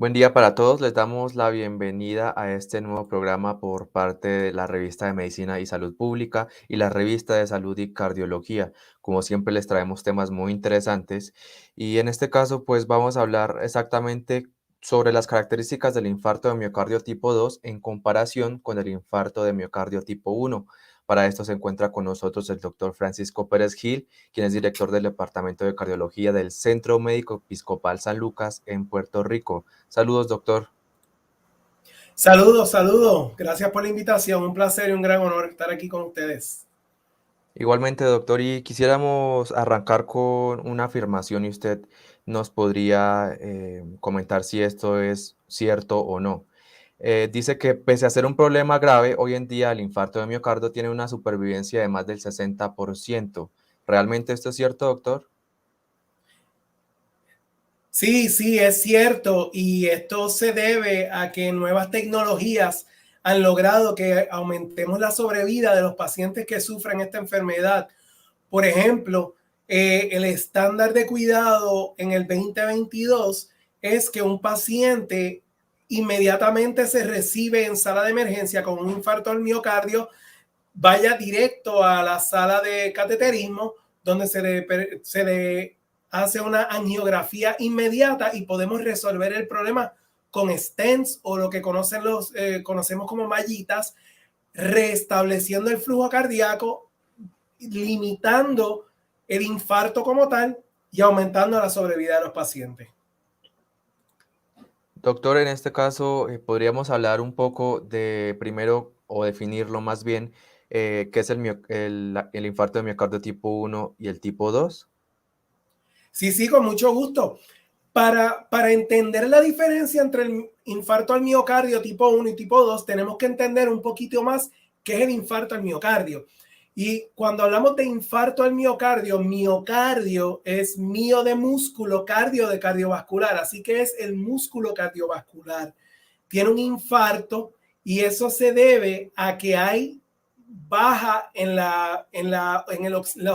Buen día para todos. Les damos la bienvenida a este nuevo programa por parte de la Revista de Medicina y Salud Pública y la Revista de Salud y Cardiología. Como siempre, les traemos temas muy interesantes y en este caso, pues vamos a hablar exactamente sobre las características del infarto de miocardio tipo 2 en comparación con el infarto de miocardio tipo 1. Para esto se encuentra con nosotros el doctor Francisco Pérez Gil, quien es director del Departamento de Cardiología del Centro Médico Episcopal San Lucas en Puerto Rico. Saludos, doctor. Saludos, saludos. Gracias por la invitación. Un placer y un gran honor estar aquí con ustedes. Igualmente, doctor, y quisiéramos arrancar con una afirmación y usted nos podría comentar si esto es cierto o no. Dice que pese a ser un problema grave, hoy en día el infarto de miocardio tiene una supervivencia de más del 60%. ¿Realmente esto es cierto, doctor? Sí, sí, es cierto. Y esto se debe a que nuevas tecnologías han logrado que aumentemos la sobrevida de los pacientes que sufren esta enfermedad. Por ejemplo, el estándar de cuidado en el 2022 es que un paciente inmediatamente se recibe en sala de emergencia con un infarto al miocardio vaya directo a la sala de cateterismo donde se le hace una angiografía inmediata y podemos resolver el problema con stents o lo que conocemos como mallitas, restableciendo el flujo cardíaco, limitando el infarto como tal y aumentando la sobrevida de los pacientes. Doctor, en este caso, podríamos hablar un poco de primero o definirlo más bien, qué es el infarto de miocardio tipo 1 y el tipo 2. Sí, sí, con mucho gusto. Para entender la diferencia entre el infarto al miocardio tipo 1 y tipo 2, tenemos que entender un poquito más qué es el infarto al miocardio. Y cuando hablamos de infarto al miocardio, miocardio es mío de músculo, cardio de cardiovascular, así que es el músculo cardiovascular. Tiene un infarto y eso se debe a que hay baja la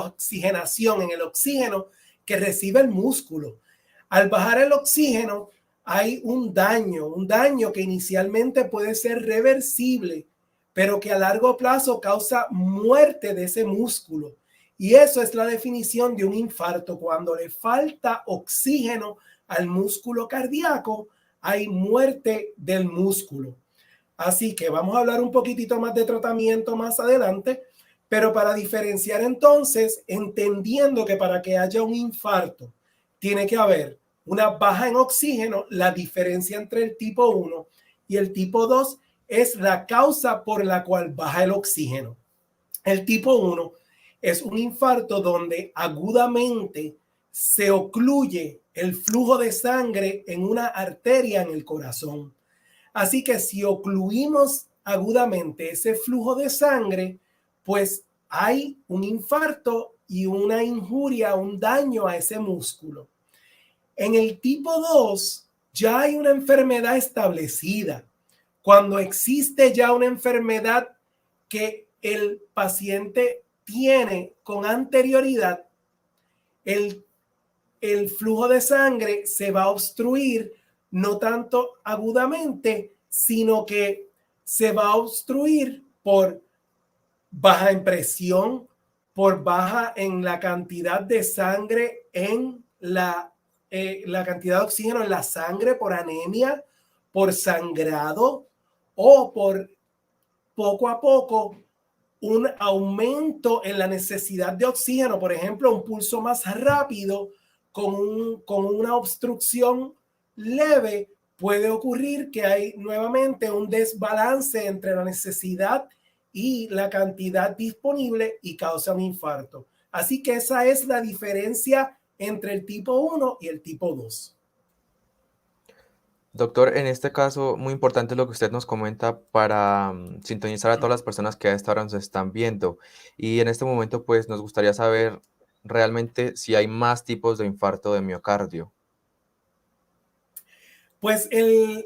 oxigenación, en el oxígeno que recibe el músculo. Al bajar el oxígeno, hay un daño que inicialmente puede ser reversible, pero que a largo plazo causa muerte de ese músculo. Y eso es la definición de un infarto. Cuando le falta oxígeno al músculo cardíaco, hay muerte del músculo. Así que vamos a hablar un poquitito más de tratamiento más adelante, pero para diferenciar entonces, entendiendo que para que haya un infarto tiene que haber una baja en oxígeno, la diferencia entre el tipo 1 y el tipo 2 es la causa por la cual baja el oxígeno. El tipo 1 es un infarto donde agudamente se ocluye el flujo de sangre en una arteria en el corazón. Así que si ocluimos agudamente ese flujo de sangre, pues hay un infarto y una injuria, un daño a ese músculo. En el tipo 2 ya hay una enfermedad establecida. Cuando existe ya una enfermedad que el paciente tiene con anterioridad, el el flujo de sangre se va a obstruir no tanto agudamente, sino que se va a obstruir por baja en presión, por baja en la cantidad de sangre en la cantidad de oxígeno en la sangre, por anemia, por sangrado o por poco a poco un aumento en la necesidad de oxígeno, por ejemplo, un pulso más rápido con una obstrucción leve, puede ocurrir que hay nuevamente un desbalance entre la necesidad y la cantidad disponible y causa un infarto. Así que esa es la diferencia entre el tipo 1 y el tipo 2. Doctor, en este caso, muy importante lo que usted nos comenta para sintonizar a todas las personas que a esta hora nos están viendo. Y en este momento, pues, nos gustaría saber realmente si hay más tipos de infarto de miocardio. Pues el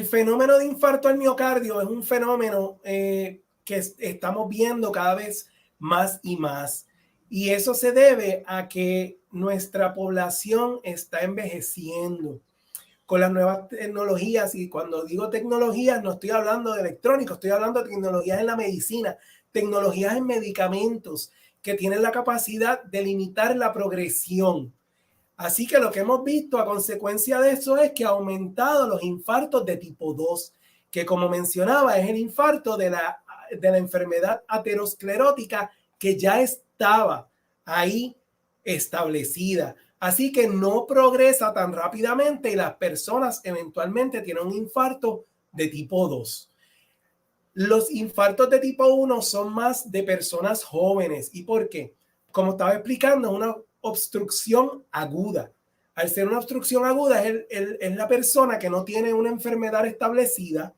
fenómeno de infarto al miocardio es un fenómeno que estamos viendo cada vez más y más. Y eso se debe a que nuestra población está envejeciendo. con las nuevas tecnologías, y cuando digo tecnologías no estoy hablando de electrónicos, estoy hablando de tecnologías en la medicina, tecnologías en medicamentos que tienen la capacidad de limitar la progresión. Así que lo que hemos visto a consecuencia de eso es que ha aumentado los infartos de tipo 2, que como mencionaba es el infarto de la enfermedad aterosclerótica que ya estaba ahí establecida. Así que no progresa tan rápidamente y las personas eventualmente tienen un infarto de tipo 2. Los infartos de tipo 1 son más de personas jóvenes. ¿Y por qué? Como estaba explicando, es una obstrucción aguda. Al ser una obstrucción aguda, es la persona que no tiene una enfermedad establecida.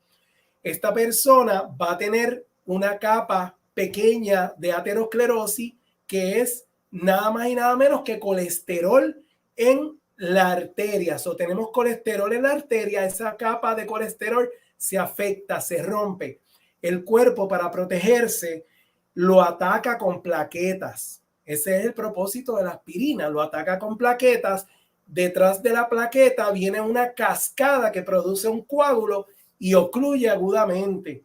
Esta persona va a tener una capa pequeña de aterosclerosis, que es nada más y nada menos que colesterol en la arteria. O tenemos colesterol en la arteria, esa capa de colesterol se afecta, se rompe. El cuerpo, para protegerse, lo ataca con plaquetas. Ese es el propósito de la aspirina, lo ataca con plaquetas. Detrás de la plaqueta viene una cascada que produce un coágulo y ocluye agudamente.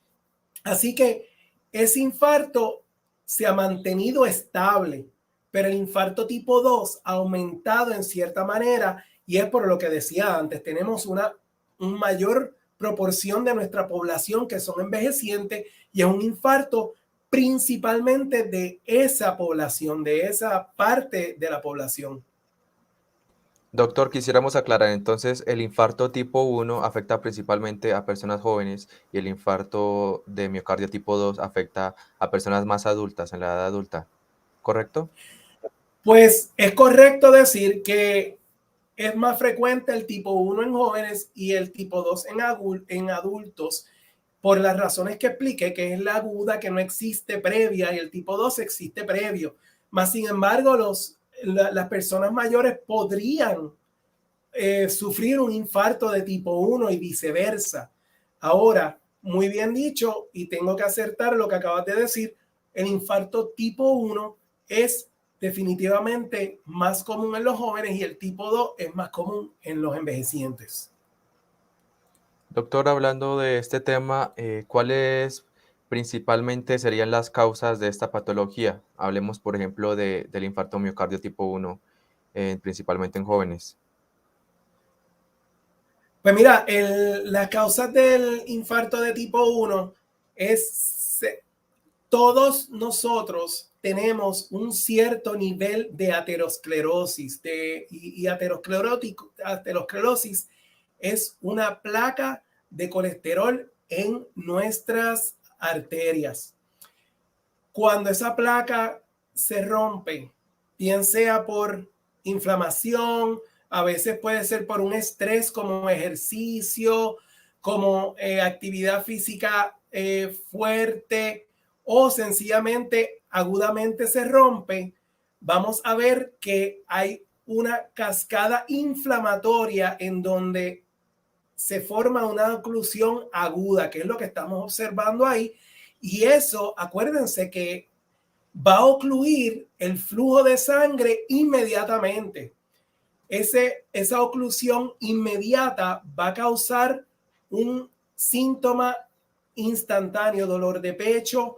Así que ese infarto se ha mantenido estable, pero el infarto tipo 2 ha aumentado en cierta manera, y es por lo que decía antes, tenemos una mayor proporción de nuestra población que son envejecientes, y es un infarto principalmente de esa población, de esa parte de la población. Doctor, quisiéramos aclarar entonces, el infarto tipo 1 afecta principalmente a personas jóvenes y el infarto de miocardio tipo 2 afecta a personas más adultas, en la edad adulta, ¿correcto? Pues es correcto decir que es más frecuente el tipo 1 en jóvenes y el tipo 2 en adultos, por las razones que expliqué, que es la aguda que no existe previa y el tipo 2 existe previo. Más sin embargo, las personas mayores podrían sufrir un infarto de tipo 1 y viceversa. Ahora, muy bien dicho, y tengo que acertar lo que acabas de decir, el infarto tipo 1 es definitivamente más común en los jóvenes y el tipo 2 es más común en los envejecientes. Doctor, hablando de este tema, ¿cuáles principalmente serían las causas de esta patología? Hablemos, por ejemplo, del infarto miocardio tipo 1, principalmente en jóvenes. Pues mira, las causas del infarto de tipo 1 es, todos nosotros tenemos un cierto nivel de aterosclerosis, y aterosclerosis es una placa de colesterol en nuestras arterias. Cuando esa placa se rompe, bien sea por inflamación, a veces puede ser por un estrés como ejercicio, como actividad física fuerte, o sencillamente agudamente se rompe, vamos a ver que hay una cascada inflamatoria en donde se forma una oclusión aguda, que es lo que estamos observando ahí. Y eso, acuérdense que va a ocluir el flujo de sangre inmediatamente. Esa oclusión inmediata va a causar un síntoma instantáneo, dolor de pecho,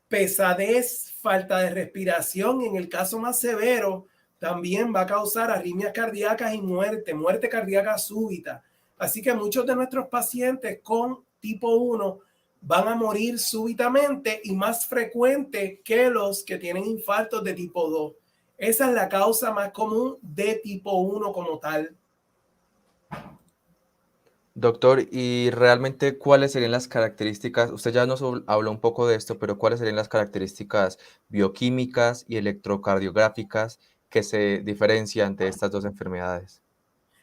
pesadez, falta de respiración. En el caso más severo, también va a causar arritmias cardíacas y muerte cardíaca súbita. Así que muchos de nuestros pacientes con tipo 1 van a morir súbitamente y más frecuente que los que tienen infartos de tipo 2. Esa es la causa más común de tipo 1 como tal. Doctor, y realmente, ¿cuáles serían las características? Usted ya nos habló un poco de esto, pero ¿cuáles serían las características bioquímicas y electrocardiográficas que se diferencian de estas dos enfermedades?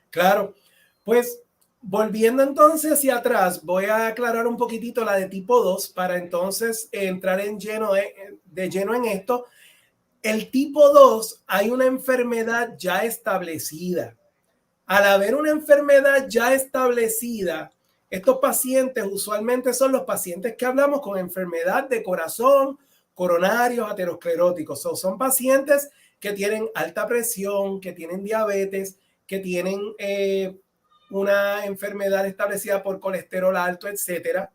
Claro, pues volviendo entonces hacia atrás, voy a aclarar un poquitito la de tipo 2 para entonces entrar de lleno en esto. El tipo 2 hay una enfermedad ya establecida. Al haber una enfermedad ya establecida, estos pacientes usualmente son los pacientes que hablamos con enfermedad de corazón, coronarios, ateroscleróticos. Son pacientes que tienen alta presión, que tienen diabetes, que tienen una enfermedad establecida por colesterol alto, etcétera.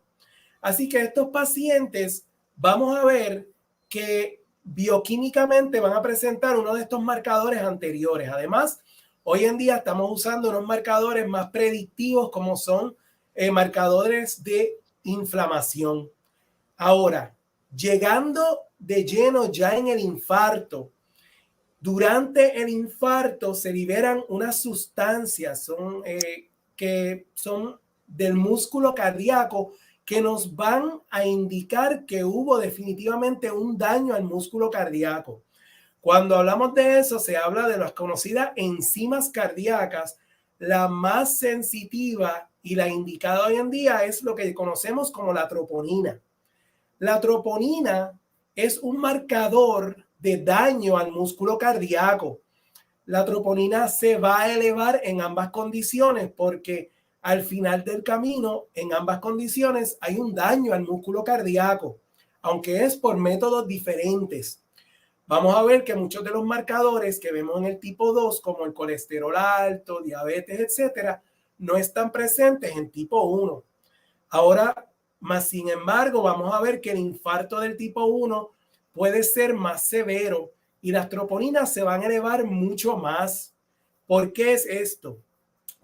Así que estos pacientes vamos a ver que bioquímicamente van a presentar uno de estos marcadores anteriores. Además, hoy en día estamos usando unos marcadores más predictivos como son marcadores de inflamación. Ahora, llegando de lleno ya en el infarto, durante el infarto se liberan unas sustancias que son del músculo cardíaco que nos van a indicar que hubo definitivamente un daño al músculo cardíaco. Cuando hablamos de eso, se habla de las conocidas enzimas cardíacas. La más sensitiva y la indicada hoy en día es lo que conocemos como la troponina. La troponina es un marcador de daño al músculo cardíaco. La troponina se va a elevar en ambas condiciones porque al final del camino, en ambas condiciones, hay un daño al músculo cardíaco, aunque es por métodos diferentes. Vamos a ver que muchos de los marcadores que vemos en el tipo 2, como el colesterol alto, diabetes, etcétera, no están presentes en tipo 1. Ahora, más sin embargo, vamos a ver que el infarto del tipo 1 puede ser más severo y las troponinas se van a elevar mucho más. ¿Por qué es esto?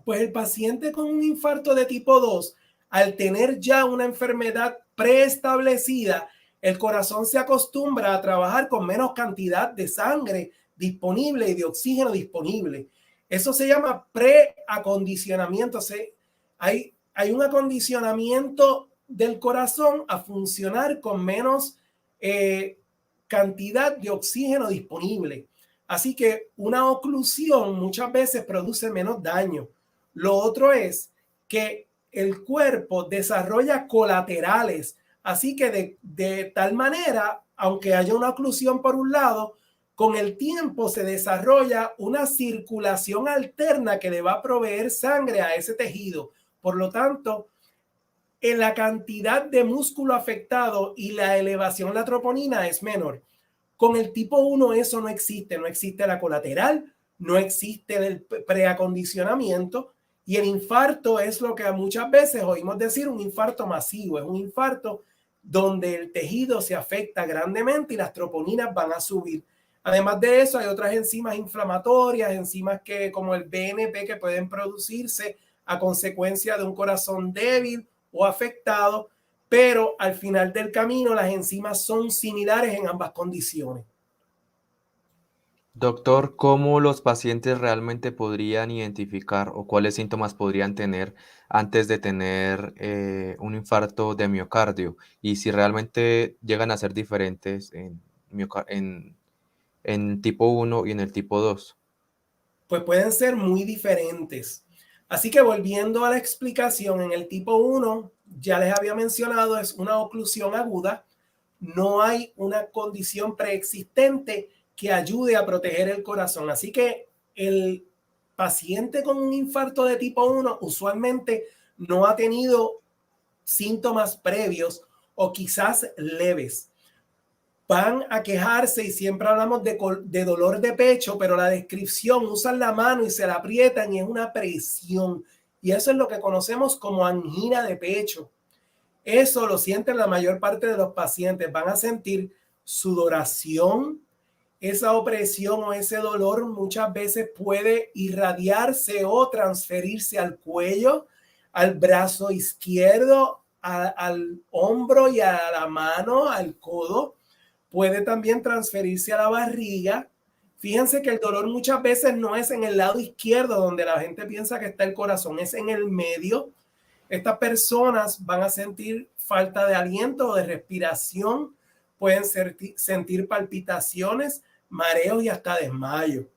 Pues el paciente con un infarto de tipo 2, al tener ya una enfermedad preestablecida, el corazón se acostumbra a trabajar con menos cantidad de sangre disponible y de oxígeno disponible. Eso se llama preacondicionamiento. Hay un acondicionamiento del corazón a funcionar con menos cantidad de oxígeno disponible. Así que una oclusión muchas veces produce menos daño. Lo otro es que el cuerpo desarrolla colaterales. Así que de tal manera, aunque haya una oclusión por un lado, con el tiempo se desarrolla una circulación alterna que le va a proveer sangre a ese tejido. Por lo tanto, en la cantidad de músculo afectado y la elevación de la troponina es menor. Con el tipo 1 eso no existe la colateral, no existe el preacondicionamiento y el infarto es lo que muchas veces oímos decir un infarto masivo, es un infarto donde el tejido se afecta grandemente y las troponinas van a subir. Además de eso hay otras enzimas inflamatorias, enzimas como el BNP que pueden producirse a consecuencia de un corazón débil o afectado, pero al final del camino las enzimas son similares en ambas condiciones. Doctor, ¿cómo los pacientes realmente podrían identificar o cuáles síntomas podrían tener antes de tener un infarto de miocardio? Y si realmente llegan a ser diferentes en tipo 1 y en el tipo 2. Pues pueden ser muy diferentes. Así que volviendo a la explicación, en el tipo 1, ya les había mencionado, es una oclusión aguda. No hay una condición preexistente que ayude a proteger el corazón. Así que el paciente con un infarto de tipo 1 usualmente no ha tenido síntomas previos o quizás leves. Van a quejarse y siempre hablamos de dolor de pecho, pero la descripción usan la mano y se la aprietan y es una presión. Y eso es lo que conocemos como angina de pecho. Eso lo sienten la mayor parte de los pacientes. Van a sentir sudoración. Esa opresión o ese dolor muchas veces puede irradiarse o transferirse al cuello, al brazo izquierdo, al hombro y a la mano, al codo. Puede también transferirse a la barriga. Fíjense que el dolor muchas veces no es en el lado izquierdo donde la gente piensa que está el corazón, es en el medio. Estas personas van a sentir falta de aliento o de respiración, pueden sentir palpitaciones, mareos y hasta desmayo.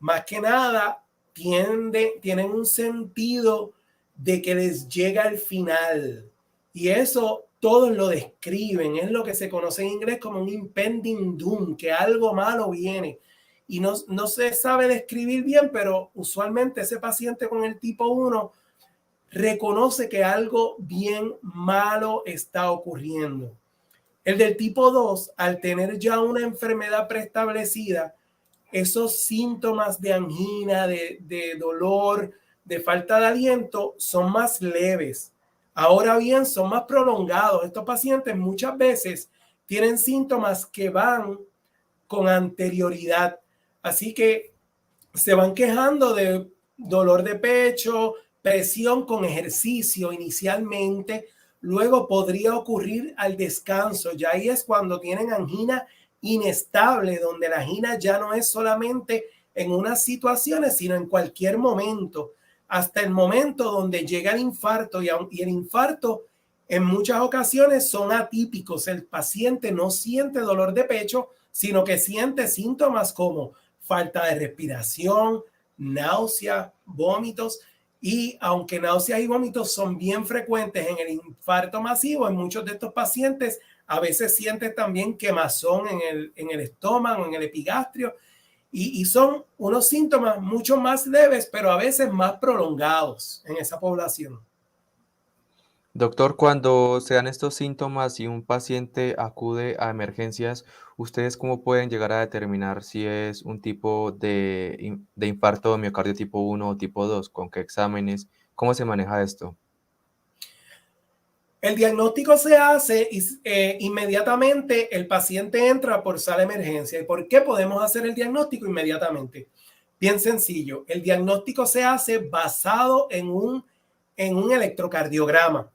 Más que nada, tienen un sentido de que les llega el final. Y eso todos lo describen. Es lo que se conoce en inglés como un impending doom, que algo malo viene. Y no se sabe describir bien, pero usualmente ese paciente con el tipo 1 reconoce que algo bien malo está ocurriendo. El del tipo 2, al tener ya una enfermedad preestablecida, esos síntomas de angina, de dolor, de falta de aliento son más leves. Ahora bien, son más prolongados. Estos pacientes muchas veces tienen síntomas que van con anterioridad. Así que se van quejando de dolor de pecho, presión con ejercicio inicialmente, luego podría ocurrir al descanso. Ya ahí es cuando tienen angina inestable, donde la angina ya no es solamente en unas situaciones, sino en cualquier momento, hasta el momento donde llega el infarto y el infarto en muchas ocasiones son atípicos. El paciente no siente dolor de pecho, sino que siente síntomas como falta de respiración, náusea, vómitos. Y aunque náuseas y vómitos son bien frecuentes en el infarto masivo, en muchos de estos pacientes a veces sienten también quemazón en el estómago, en el epigastrio, y son unos síntomas mucho más leves, pero a veces más prolongados en esa población. Doctor, cuando se dan estos síntomas y un paciente acude a emergencias, ¿ustedes cómo pueden llegar a determinar si es un tipo de infarto de miocardio tipo uno o tipo 2? ¿Con qué exámenes? ¿Cómo se maneja esto? El diagnóstico se hace y inmediatamente el paciente entra por sala de emergencia. ¿Y por qué podemos hacer el diagnóstico inmediatamente? Bien sencillo, el diagnóstico se hace basado en un electrocardiograma.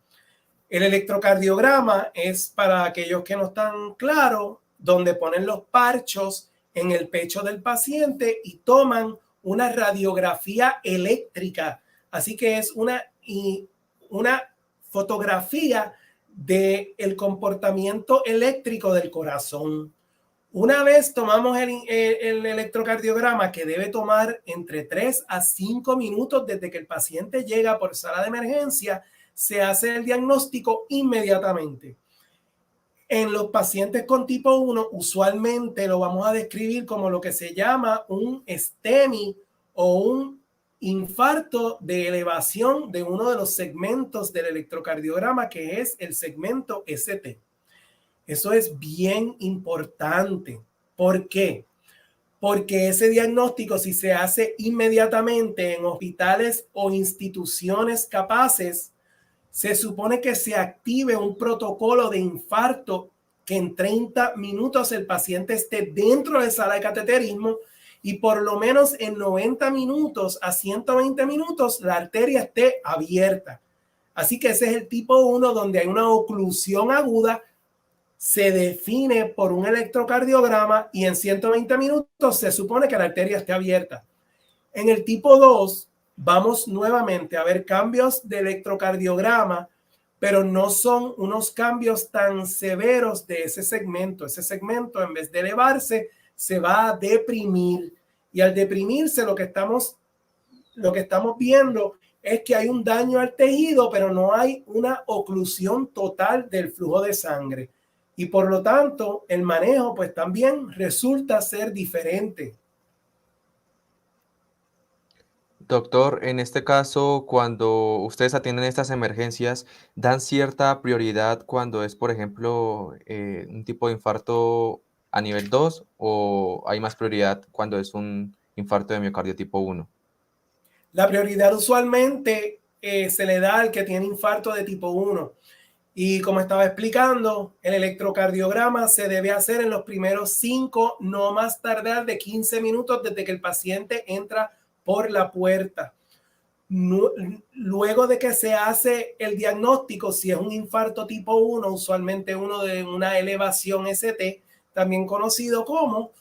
El electrocardiograma es para aquellos que no están claros, donde ponen los parchos en el pecho del paciente y toman una radiografía eléctrica. Así que es una fotografía del comportamiento eléctrico del corazón. Una vez tomamos el electrocardiograma, que debe tomar entre 3 a 5 minutos desde que el paciente llega por sala de emergencia, se hace el diagnóstico inmediatamente. En los pacientes con tipo 1, usualmente lo vamos a describir como lo que se llama un STEMI o un infarto de elevación de uno de los segmentos del electrocardiograma, que es el segmento ST. Eso es bien importante. ¿Por qué? Porque ese diagnóstico, si se hace inmediatamente en hospitales o instituciones capaces, se supone que se active un protocolo de infarto, que en 30 minutos el paciente esté dentro de sala de cateterismo y por lo menos en 90 minutos a 120 minutos la arteria esté abierta. Así que ese es el tipo 1, donde hay una oclusión aguda, se define por un electrocardiograma y en 120 minutos se supone que la arteria esté abierta. En el tipo 2 vamos nuevamente a ver cambios de electrocardiograma, pero no son unos cambios tan severos de ese segmento. Ese segmento, en vez de elevarse, se va a deprimir. Y al deprimirse, lo que estamos viendo es que hay un daño al tejido, pero no hay una oclusión total del flujo de sangre. Y por lo tanto, el manejo pues también resulta ser diferente. Doctor, en este caso, cuando ustedes atienden estas emergencias, ¿dan cierta prioridad cuando es, por ejemplo, un tipo de infarto a nivel 2 o hay más prioridad cuando es un infarto de miocardio tipo uno? La prioridad usualmente se le da al que tiene infarto de tipo 1. Y como estaba explicando, el electrocardiograma se debe hacer en los primeros 5, no más tardar de 15 minutos desde que el paciente entra por la puerta. Luego de que se hace el diagnóstico, si es un infarto tipo 1, usualmente uno de una elevación ST, también conocido como,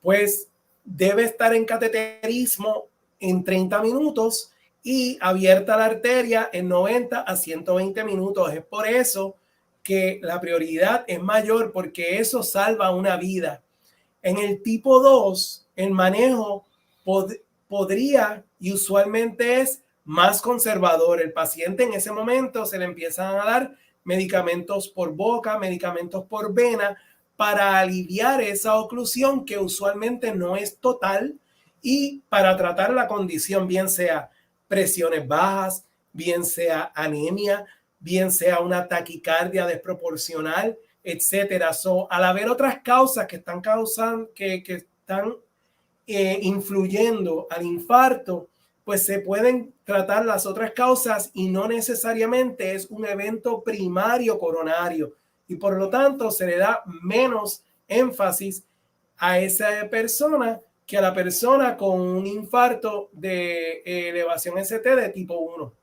pues debe estar en cateterismo en 30 minutos y abierta la arteria en 90 a 120 minutos. Es por eso que la prioridad es mayor, porque eso salva una vida. En el tipo 2, el manejo podría y usualmente es más conservador. El paciente en ese momento se le empiezan a dar medicamentos por boca, medicamentos por vena, para aliviar esa oclusión que usualmente no es total y para tratar la condición, bien sea presiones bajas, bien sea anemia, bien sea una taquicardia desproporcional, etcétera. Al haber otras causas que están influyendo al infarto, pues se pueden tratar las otras causas y no necesariamente es un evento primario coronario. Y por lo tanto se le da menos énfasis a esa persona que a la persona con un infarto de elevación ST de tipo 1.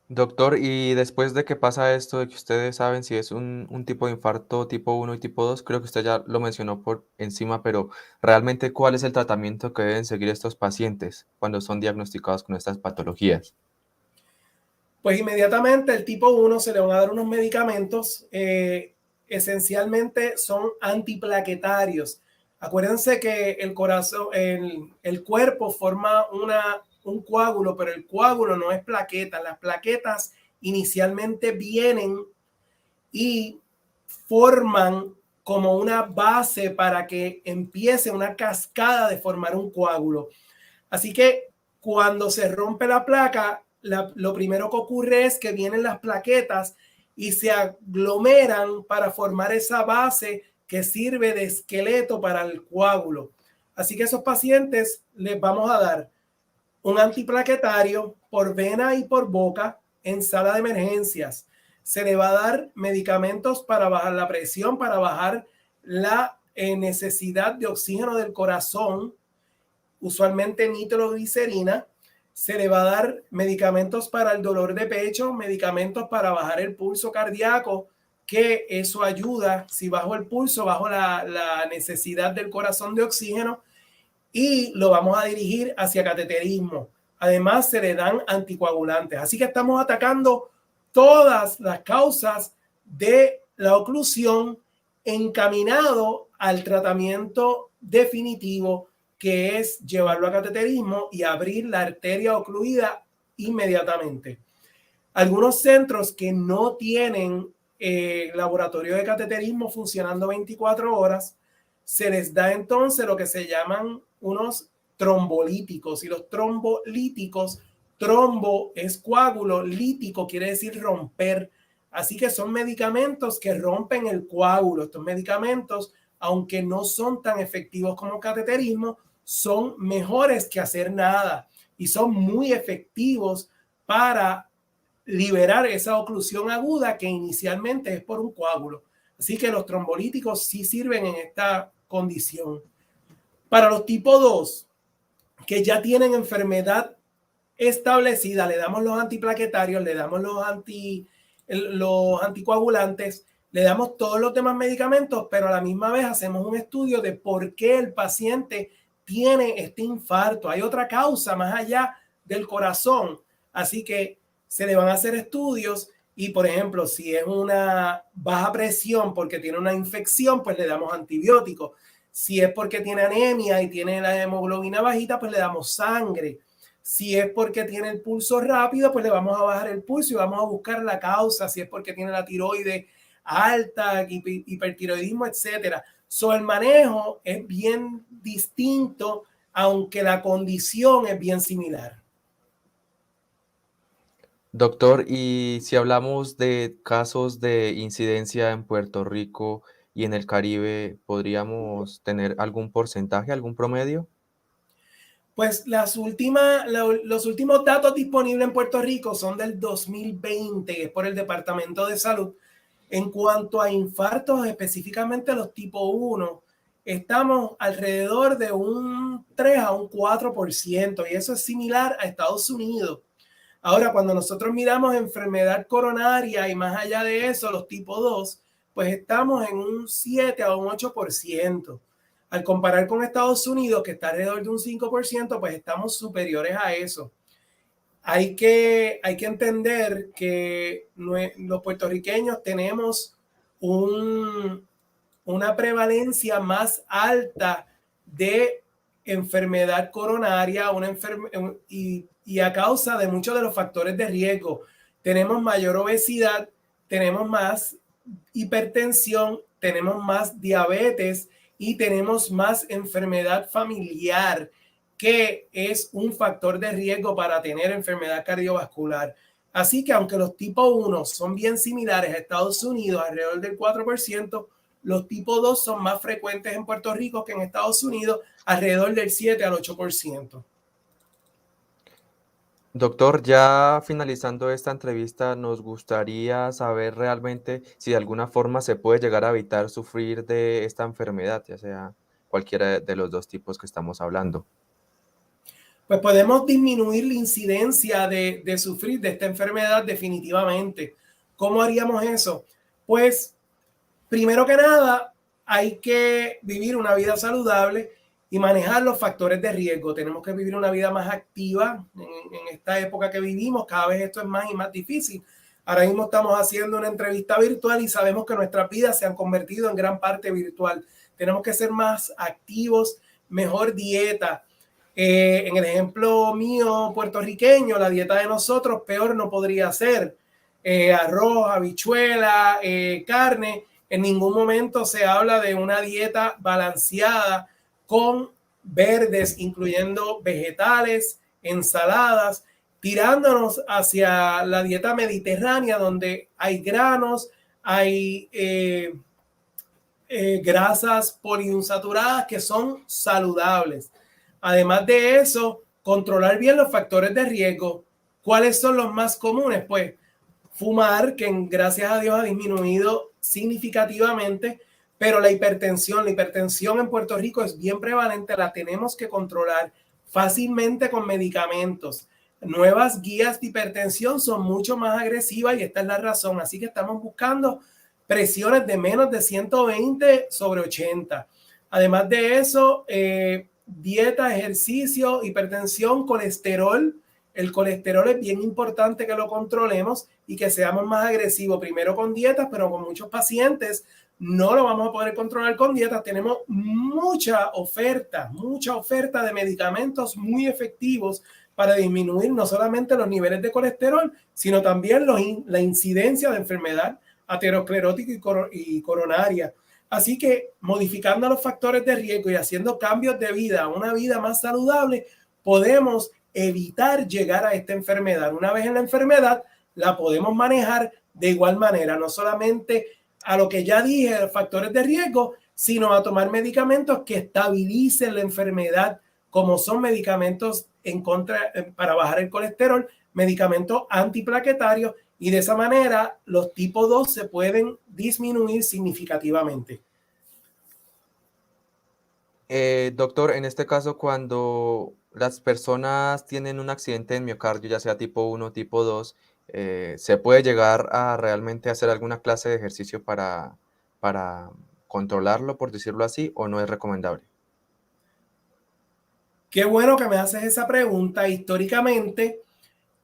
Doctor, y después de que pasa esto, de que ustedes saben si es un tipo de infarto tipo uno y tipo 2, creo que usted ya lo mencionó por encima, pero realmente, ¿cuál es el tratamiento que deben seguir estos pacientes cuando son diagnosticados con estas patologías? Pues inmediatamente el tipo 1 se le van a dar unos medicamentos, esencialmente son antiplaquetarios. Acuérdense que el corazón, el cuerpo forma un coágulo, pero el coágulo no es plaqueta. Las plaquetas inicialmente vienen y forman como una base para que empiece una cascada de formar un coágulo. Así que cuando se rompe la placa, lo primero que ocurre es que vienen las plaquetas y se aglomeran para formar esa base que sirve de esqueleto para el coágulo. Así que a esos pacientes les vamos a dar un antiplaquetario por vena y por boca en sala de emergencias. Se le va a dar medicamentos para bajar la presión, para bajar la necesidad de oxígeno del corazón, usualmente nitroglicerina. Se le va a dar medicamentos para el dolor de pecho, medicamentos para bajar el pulso cardíaco, que eso ayuda, si bajo el pulso, bajo la necesidad del corazón de oxígeno, y lo vamos a dirigir hacia cateterismo. Además, se le dan anticoagulantes. Así que estamos atacando todas las causas de la oclusión encaminado al tratamiento definitivo, que es llevarlo a cateterismo y abrir la arteria ocluida inmediatamente. Algunos centros que no tienen laboratorio de cateterismo funcionando 24 horas, se les da entonces lo que se llaman unos trombolíticos. Y los trombolíticos, trombo es coágulo, lítico quiere decir romper. Así que son medicamentos que rompen el coágulo. Estos medicamentos, aunque no son tan efectivos como cateterismo, son mejores que hacer nada y son muy efectivos para liberar esa oclusión aguda que inicialmente es por un coágulo. Así que los trombolíticos sí sirven en esta condición. Para los tipo 2, que ya tienen enfermedad establecida, le damos los antiplaquetarios, le damos los anticoagulantes, le damos todos los demás medicamentos, pero a la misma vez hacemos un estudio de por qué el paciente tiene este infarto. Hay otra causa más allá del corazón. Así que se le van a hacer estudios y, por ejemplo, si es una baja presión porque tiene una infección, pues le damos antibióticos. Si es porque tiene anemia y tiene la hemoglobina bajita, pues le damos sangre. Si es porque tiene el pulso rápido, pues le vamos a bajar el pulso y vamos a buscar la causa. Si es porque tiene la tiroide alta, hipertiroidismo, etcétera. El manejo es bien distinto, aunque la condición es bien similar. Doctor, y si hablamos de casos de incidencia en Puerto Rico y en el Caribe, ¿podríamos tener algún porcentaje, algún promedio? Pues los últimos datos disponibles en Puerto Rico son del 2020, que es por el Departamento de Salud. En cuanto a infartos, específicamente los tipo 1, estamos alrededor de un 3 a un 4%, y eso es similar a Estados Unidos. Ahora, cuando nosotros miramos enfermedad coronaria y más allá de eso, los tipo 2, pues estamos en un 7 a un 8%. Al comparar con Estados Unidos, que está alrededor de un 5%, pues estamos superiores a eso. Hay que entender que los puertorriqueños tenemos una prevalencia más alta de enfermedad coronaria y a causa de muchos de los factores de riesgo. Tenemos mayor obesidad, tenemos más hipertensión, tenemos más diabetes y tenemos más enfermedad familiar, que es un factor de riesgo para tener enfermedad cardiovascular. Así que aunque los tipo 1 son bien similares a Estados Unidos, alrededor del 4%, los tipo 2 son más frecuentes en Puerto Rico que en Estados Unidos, alrededor del 7 al 8%. Doctor, ya finalizando esta entrevista, nos gustaría saber realmente si de alguna forma se puede llegar a evitar sufrir de esta enfermedad, ya sea cualquiera de los dos tipos que estamos hablando. Pues podemos disminuir la incidencia de sufrir de esta enfermedad definitivamente. ¿Cómo haríamos eso? Pues primero que nada, hay que vivir una vida saludable y manejar los factores de riesgo. Tenemos que vivir una vida más activa en esta época que vivimos. Cada vez esto es más y más difícil. Ahora mismo estamos haciendo una entrevista virtual y sabemos que nuestras vidas se han convertido en gran parte virtual. Tenemos que ser más activos, mejor dieta. En el ejemplo mío puertorriqueño, la dieta de nosotros peor no podría ser. Arroz, habichuela, carne. En ningún momento se habla de una dieta balanceada con verdes, incluyendo vegetales, ensaladas, tirándonos hacia la dieta mediterránea, donde hay granos, hay grasas poliinsaturadas que son saludables. Además de eso, controlar bien los factores de riesgo. ¿Cuáles son los más comunes? Pues fumar, que gracias a Dios ha disminuido significativamente, pero la hipertensión en Puerto Rico es bien prevalente, la tenemos que controlar fácilmente con medicamentos. Nuevas guías de hipertensión son mucho más agresivas y esta es la razón. Así que estamos buscando presiones de menos de 120 sobre 80. Además de eso, dieta, ejercicio, hipertensión, colesterol. El colesterol es bien importante que lo controlemos y que seamos más agresivos, primero con dietas, pero con muchos pacientes no lo vamos a poder controlar con dietas. Tenemos mucha oferta de medicamentos muy efectivos para disminuir no solamente los niveles de colesterol, sino también la incidencia de enfermedad aterosclerótica y coronaria. Así que modificando los factores de riesgo y haciendo cambios de vida a una vida más saludable, podemos evitar llegar a esta enfermedad. Una vez en la enfermedad, la podemos manejar de igual manera, no solamente a lo que ya dije, factores de riesgo, sino a tomar medicamentos que estabilicen la enfermedad, como son medicamentos para bajar el colesterol, medicamentos antiplaquetarios, y de esa manera los tipo 2 se pueden disminuir significativamente. Doctor, en este caso, cuando las personas tienen un accidente en miocardio, ya sea tipo 1 o tipo 2, ¿se puede llegar a realmente hacer alguna clase de ejercicio para controlarlo, por decirlo así, o no es recomendable? Qué bueno que me haces esa pregunta. Históricamente,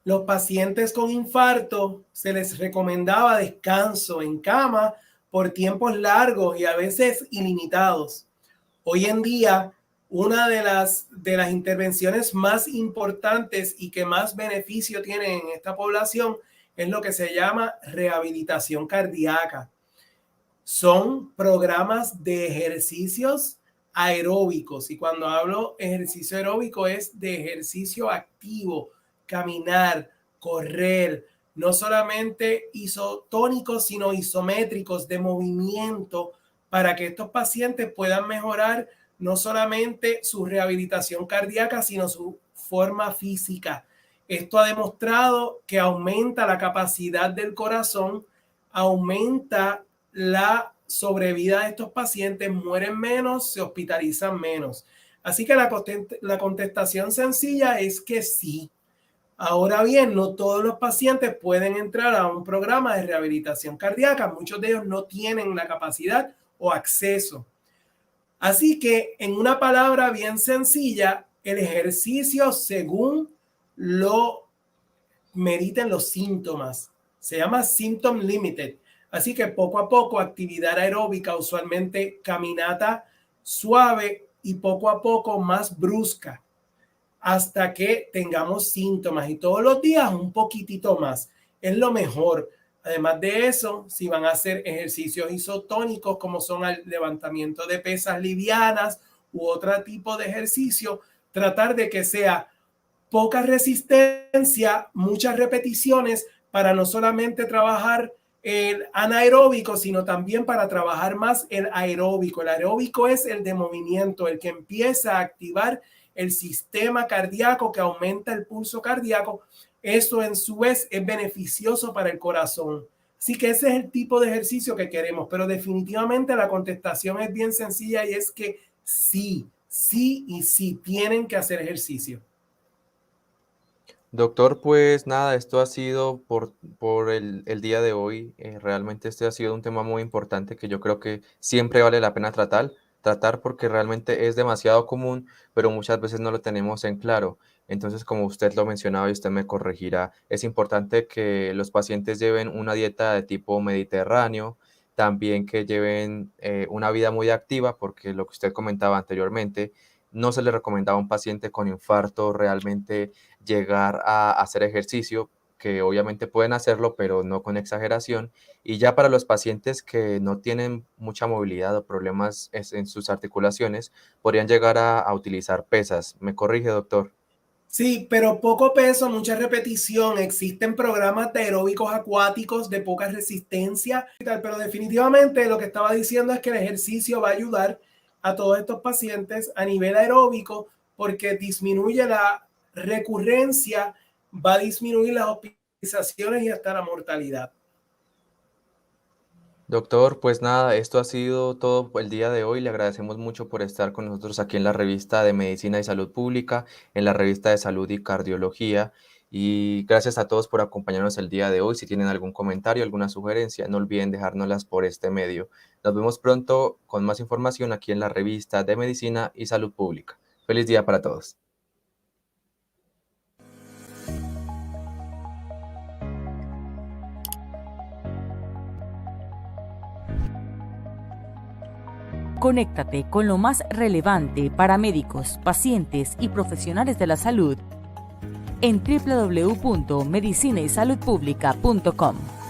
los pacientes con infarto se les recomendaba descanso en cama por tiempos largos y a veces ilimitados. Hoy en día, una de las intervenciones más importantes y que más beneficio tiene en esta población es lo que se llama rehabilitación cardíaca. Son programas de ejercicios aeróbicos. Y cuando hablo ejercicio aeróbico es de ejercicio activo, caminar, correr, no solamente isotónicos, sino isométricos de movimiento para que estos pacientes puedan mejorar no solamente su rehabilitación cardíaca, sino su forma física. Esto ha demostrado que aumenta la capacidad del corazón, aumenta la sobrevida de estos pacientes, mueren menos, se hospitalizan menos. Así que la contestación sencilla es que sí. Ahora bien, no todos los pacientes pueden entrar a un programa de rehabilitación cardíaca. Muchos de ellos no tienen la capacidad o acceso. Así que, en una palabra bien sencilla, el ejercicio según lo meriten los síntomas. Se llama symptom limited. Así que poco a poco, actividad aeróbica, usualmente caminata suave y poco a poco más brusca, hasta que tengamos síntomas y todos los días un poquitito más. Es lo mejor. Además de eso, si van a hacer ejercicios isotónicos como son el levantamiento de pesas livianas u otro tipo de ejercicio, tratar de que sea poca resistencia, muchas repeticiones para no solamente trabajar el anaeróbico, sino también para trabajar más el aeróbico. El aeróbico es el de movimiento, el que empieza a activar el sistema cardíaco, que aumenta el pulso cardíaco. Eso en su vez es beneficioso para el corazón. Así que ese es el tipo de ejercicio que queremos, pero definitivamente la contestación es bien sencilla y es que sí, sí y sí tienen que hacer ejercicio. Doctor, pues nada, esto ha sido por el día de hoy. Realmente este ha sido un tema muy importante que yo creo que siempre vale la pena tratar porque realmente es demasiado común, pero muchas veces no lo tenemos en claro. Entonces, como usted lo mencionaba y usted me corregirá, es importante que los pacientes lleven una dieta de tipo mediterráneo, también que lleven una vida muy activa, porque lo que usted comentaba anteriormente, no se le recomendaba a un paciente con infarto realmente llegar a hacer ejercicio, que obviamente pueden hacerlo, pero no con exageración. Y ya para los pacientes que no tienen mucha movilidad o problemas en sus articulaciones, podrían llegar a utilizar pesas. ¿Me corrige, doctor? Sí, pero poco peso, mucha repetición. Existen programas de aeróbicos acuáticos de poca resistencia, pero definitivamente lo que estaba diciendo es que el ejercicio va a ayudar a todos estos pacientes a nivel aeróbico porque disminuye la recurrencia, va a disminuir las hospitalizaciones y hasta la mortalidad. Doctor, pues nada, esto ha sido todo por el día de hoy. Le agradecemos mucho por estar con nosotros aquí en la revista de Medicina y Salud Pública, en la revista de Salud y Cardiología. Y gracias a todos por acompañarnos el día de hoy. Si tienen algún comentario, alguna sugerencia, no olviden dejárnoslas por este medio. Nos vemos pronto con más información aquí en la revista de Medicina y Salud Pública. Feliz día para todos. Conéctate con lo más relevante para médicos, pacientes y profesionales de la salud en www.medicinaysaludpublica.com.